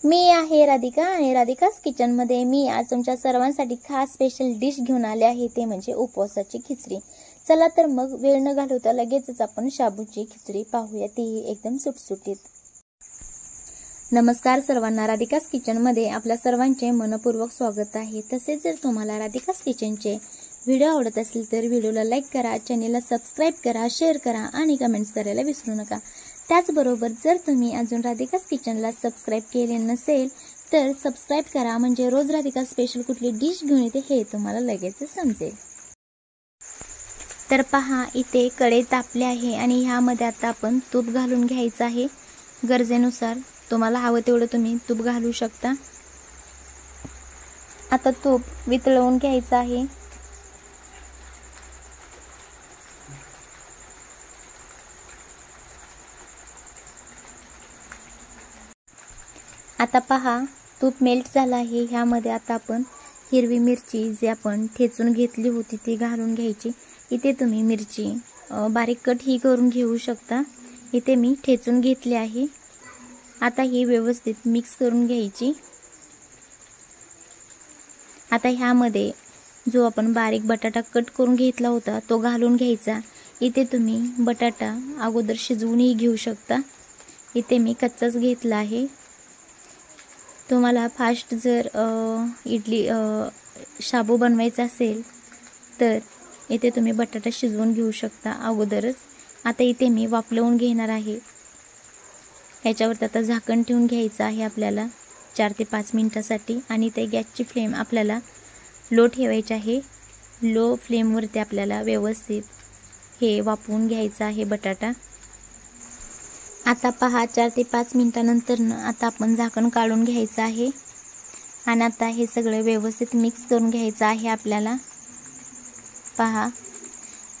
मी आहे राधिका आणि राधिकास किचनमध्ये मी आज तुमच्या सर्वांसाठी खास स्पेशल डिश घेऊन आले आहे, ते म्हणजे उपवासाची खिचडी। चला तर मग वेळ न घालवता लगेचच आपण शाबूची खिचडी पाहूया, तीही एकदम सुटसुटीत। नमस्कार सर्वांना, राधिकास किचनमध्ये आपल्या सर्वांचे मनपूर्वक स्वागत आहे। तसेच जर तुम्हाला राधिकास किचनचे व्हिडिओ आवडत असेल तर व्हिडिओला लाईक करा, चॅनलला सबस्क्राइब करा, शेअर करा आणि कमेंट्स करायला विसरू नका। त्याचबरोबर जर तुम्ही अजून राधिकास किचनला सबस्क्राइब केले नसेल तर सबस्क्राइब करा, म्हणजे रोज राधिका स्पेशल कुठली डिश घेऊन येते हे तुम्हाला लगेच समजेल। तर पहा, इथे कढई तापली आहे आणि ह्यामध्ये आता आपण तूप घालून घ्यायचं आहे। गरजेनुसार तुम्हाला हवं तेवढं तुम्ही तूप घालू शकता। आता तूप वितळवून घ्यायचं आहे। आता पहा, तूप मेल्ट झालं आहे। ह्यामध्ये आता आपण हिरवी मिरची जी आपण ठेचून घेतली होती ती घालून घ्यायची। इथे तुम्ही मिरची बारीक कट ही करून घेऊ शकता, इथे मी ठेचून घेतली आहे। आता ही व्यवस्थित मिक्स करून घ्यायची। आता ह्यामध्ये जो आपण बारीक बटाटा कट करून घेतला होता तो घालून घ्यायचा। इथे तुम्ही बटाटा अगोदर शिजवूनही घेऊ शकता, इथे मी कच्चाच घेतला आहे। तुम्हाला फास्ट जर इडली शाबू बनवायचा असेल तर इथे तुम्ही बटाटा शिजवून घेऊ शकता अगोदरच। आता इथे मी वाफलवून घेणार आहे। याच्यावर आता झाकण ठेवून घ्यायचं आहे आपल्याला 4 ते 5 मिनिटासाठी, आणि ते गॅसची फ्लेम आपल्याला लो ठेवायची आहे। लो फ्लेमवरती आपल्याला व्यवस्थित हे वाफवून घ्यायचं आहे बटाटा। आता पहा, 4 ते 5 मिनिटानंतर आता आपण झाकण काढून घ्यायचं आहे आणि आता हे सगळं व्यवस्थित मिक्स करून घ्यायचं आहे आपल्याला। पहा,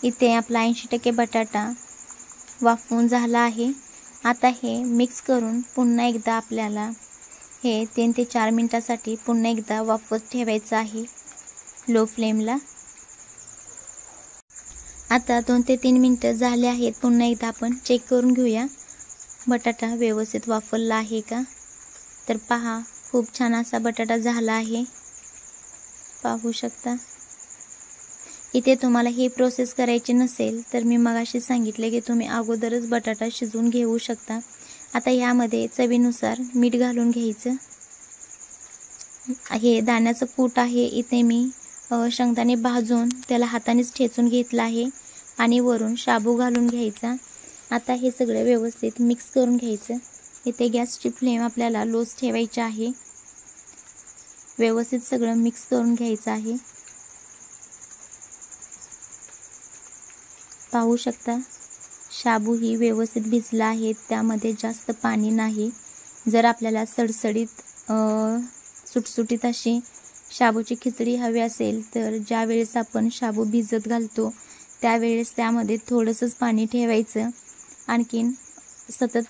इथे आपला 80% बटाटा वाफवून झाला आहे। आता हे मिक्स करून पुन्हा एकदा आपल्याला हे 3 ते 4 मिनिटासाठी पुन्हा एकदा वाफवत ठेवायचं आहे लो फ्लेमला। आता 2 ते 3 मिनिटं झाले आहेत। पुन्हा एकदा आपण चेक करून घेऊया बटाटा व्यवस्थित वाफवला आहे का। तर पहा, खूप छान असा बटाटा झाला आहे, पाहू शकता। इथे तुम्हाला ही प्रोसेस करायची नसेल तर मी मगाशी सांगितले की तुम्ही अगोदरच बटाटा शिजवून घेऊ शकता। आता यामध्ये चवीनुसार मीठ घालून घ्यायचं। हे दाण्याचं कूट आहे, इथे मी शेंगदाणे भाजून त्याला हातानेच ठेचून घेतला आहे आणि वरून शाबू घालून घ्यायचा। आता हे सगळं व्यवस्थित मिक्स करून घ्यायचं। इथे गॅसची फ्लेम आपल्याला लोच ठेवायची आहे। व्यवस्थित सगळं मिक्स करून घ्यायचं आहे। पाहू शकता, शाबू ही व्यवस्थित भिजला आहे, त्यामध्ये जास्त पाणी नाही। जर आपल्याला सडसडीत सुटसुटीत अशी शाबूची खिचडी हवी असेल तर ज्या वेळेस आपण शाबू भिजत घालतो त्यावेळेस त्यामध्ये थोडंसंच पाणी ठेवायचं। आणखीन सतत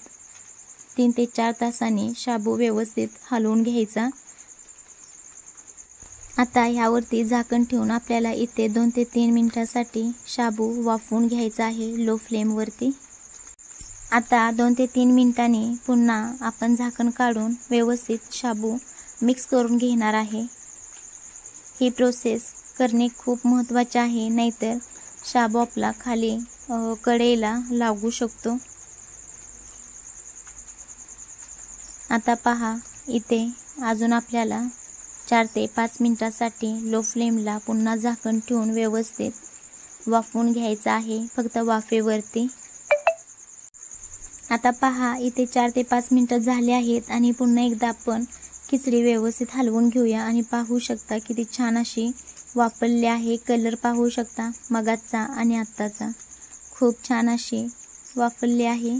3 ते 4 तासांनी शाबू व्यवस्थित हलवून घ्यायचा। आता ह्यावरती झाकण ठेवून आपल्याला इथे 2 ते 3 मिनिटासाठी शाबू वाफवून घ्यायचा आहे लो फ्लेमवरती। आता 2 ते 3 मिनिटांनी पुन्हा आपण झाकण काढून व्यवस्थित शाबू मिक्स करून घेणार आहे। ही प्रोसेस करणे खूप महत्त्वाचे आहे, नाहीतर शाबू आपला खाली कढईला लागू शकतो। आता पहा, इथे अजून आपल्याला 4 ते 5 मिनिटासाठी लो फ्लेमला पुन्हा झाकण ठेवून व्यवस्थित वाफवून घ्यायचं आहे, फक्त वाफेवरती। आता पहा, इथे 4 ते 5 मिनिटं झाले आहेत आणि पुन्हा एकदा आपण खिचडी व्यवस्थित हलवून घेऊया आणि पाहू शकता किती छान अशी वाफवली आहे। कलर पाहू शकता मगाचा आणि आत्ताचा, खूप छान अशी वाफवली आहे।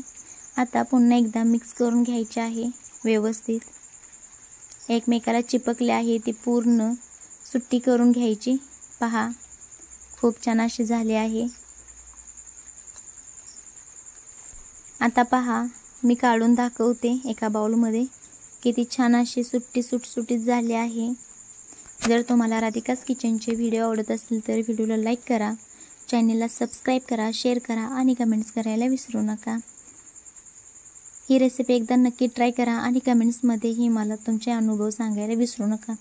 आता पुन्हा एकदा मिक्स करून घ्यायचे आहे व्यवस्थित। एकमेकाला चिपकले आहे ती पूर्ण सुट्टी करून घ्यायची। पहा, खूप छान अशी झाली आहे। आता पहा, मी काढून दाखवते एका बाउलमध्ये, किती छान अशी सुटसुटीत झाली आहे। जर तुम्हाला राधिकास किचनचे व्हिडिओ आवडत असतील तर व्हिडिओला लाईक करा, चॅनलला सबस्क्राइब करा, शेअर करा आणि कमेंट्स करायला विसरू नका। ही रेसिपी एकदा नक्की ट्राय करा आणि कमेंट्समध्येही मला तुमचे अनुभव सांगायला विसरू नका.